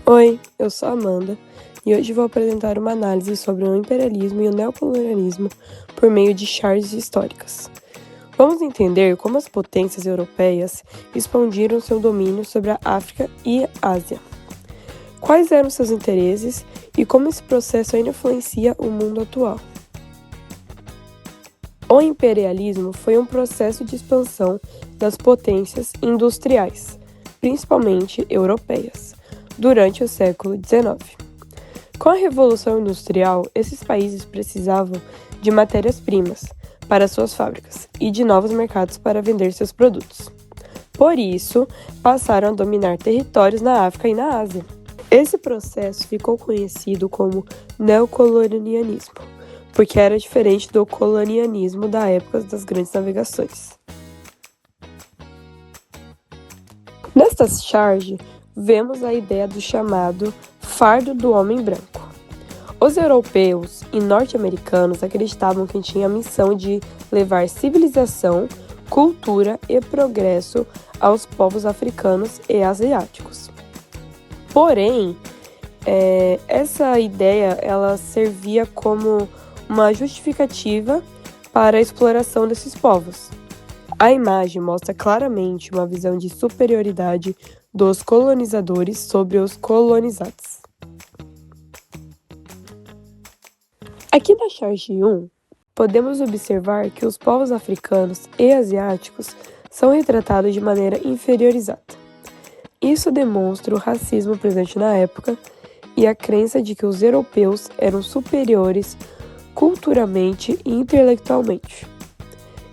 Oi, eu sou a Amanda e hoje vou apresentar uma análise sobre o imperialismo e o neocolonialismo por meio de charges históricas. Vamos entender como as potências europeias expandiram seu domínio sobre a África e a Ásia. Quais eram seus interesses e como esse processo ainda influencia o mundo atual. O imperialismo foi um processo de expansão das potências industriais, principalmente europeias, durante o século XIX. Com a Revolução Industrial, esses países precisavam de matérias-primas para suas fábricas e de novos mercados para vender seus produtos. Por isso, passaram a dominar territórios na África e na Ásia. Esse processo ficou conhecido como neocolonialismo, porque era diferente do colonialismo da época das grandes navegações. Nesta charge, vemos a ideia do chamado fardo do homem branco. Os europeus e norte-americanos acreditavam que tinha a missão de levar civilização, cultura e progresso aos povos africanos e asiáticos. Porém, essa ideia ela servia como uma justificativa para a exploração desses povos. A imagem mostra claramente uma visão de superioridade dos colonizadores sobre os colonizados. Aqui na charge 1, podemos observar que os povos africanos e asiáticos são retratados de maneira inferiorizada. Isso demonstra o racismo presente na época e a crença de que os europeus eram superiores culturalmente e intelectualmente.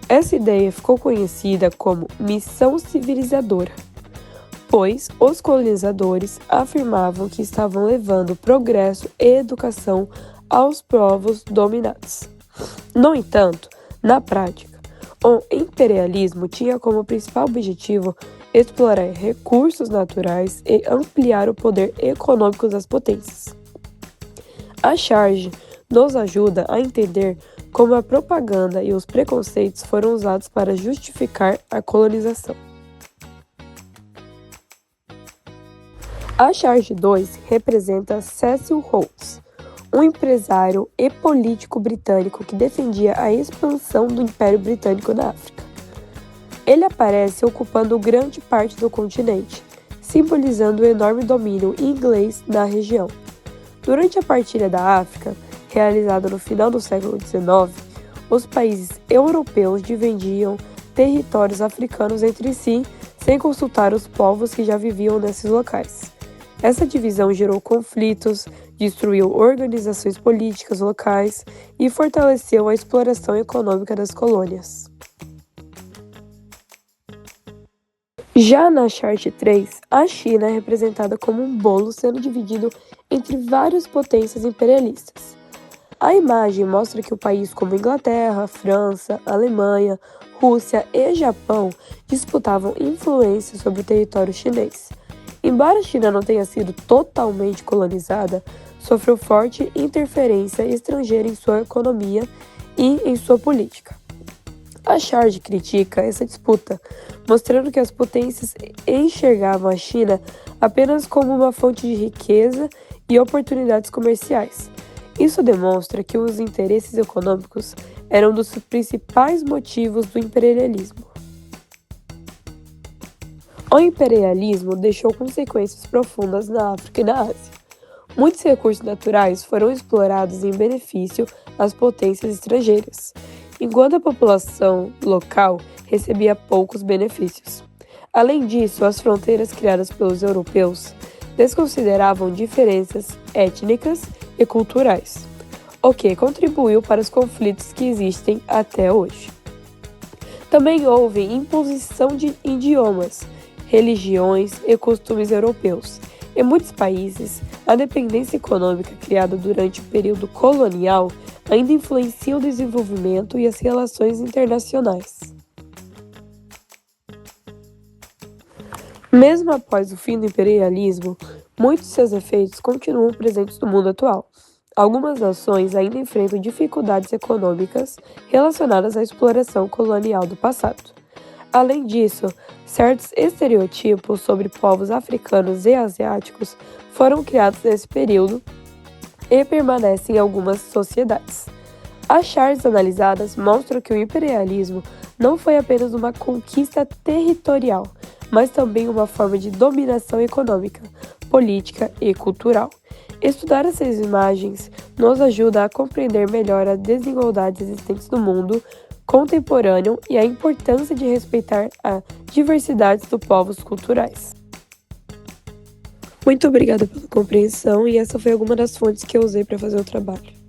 Essa ideia ficou conhecida como missão civilizadora, pois os colonizadores afirmavam que estavam levando progresso e educação aos povos dominados. No entanto, na prática, o imperialismo tinha como principal objetivo explorar recursos naturais e ampliar o poder econômico das potências. A charge nos ajuda a entender como a propaganda e os preconceitos foram usados para justificar a colonização. A charge 2 representa Cecil Rhodes, um empresário e político britânico que defendia a expansão do Império Britânico na África. Ele aparece ocupando grande parte do continente, simbolizando o enorme domínio inglês na região. Durante a partilha da África, realizada no final do século XIX, os países europeus dividiam territórios africanos entre si sem consultar os povos que já viviam nesses locais. Essa divisão gerou conflitos, destruiu organizações políticas locais e fortaleceu a exploração econômica das colônias. Já na charte 3, a China é representada como um bolo sendo dividido entre várias potências imperialistas. A imagem mostra que o país como Inglaterra, França, Alemanha, Rússia e Japão disputavam influência sobre o território chinês. Embora a China não tenha sido totalmente colonizada, sofreu forte interferência estrangeira em sua economia e em sua política. A charge critica essa disputa, mostrando que as potências enxergavam a China apenas como uma fonte de riqueza e oportunidades comerciais. Isso demonstra que os interesses econômicos eram um dos principais motivos do imperialismo. O imperialismo deixou consequências profundas na África e na Ásia. Muitos recursos naturais foram explorados em benefício às potências estrangeiras, enquanto a população local recebia poucos benefícios. Além disso, as fronteiras criadas pelos europeus desconsideravam diferenças étnicas e culturais, o que contribuiu para os conflitos que existem até hoje. Também houve imposição de idiomas, religiões e costumes europeus. Em muitos países, a dependência econômica criada durante o período colonial ainda influencia o desenvolvimento e as relações internacionais. Mesmo após o fim do imperialismo, muitos de seus efeitos continuam presentes no mundo atual. Algumas nações ainda enfrentam dificuldades econômicas relacionadas à exploração colonial do passado. Além disso, certos estereotipos sobre povos africanos e asiáticos foram criados nesse período e permanecem em algumas sociedades. As charts analisadas mostram que o imperialismo não foi apenas uma conquista territorial, mas também uma forma de dominação econômica, política e cultural. Estudar essas imagens nos ajuda a compreender melhor as desigualdades existentes no mundo contemporâneo e a importância de respeitar a diversidade dos povos culturais. Muito obrigada pela compreensão e essa foi alguma das fontes que eu usei para fazer o trabalho.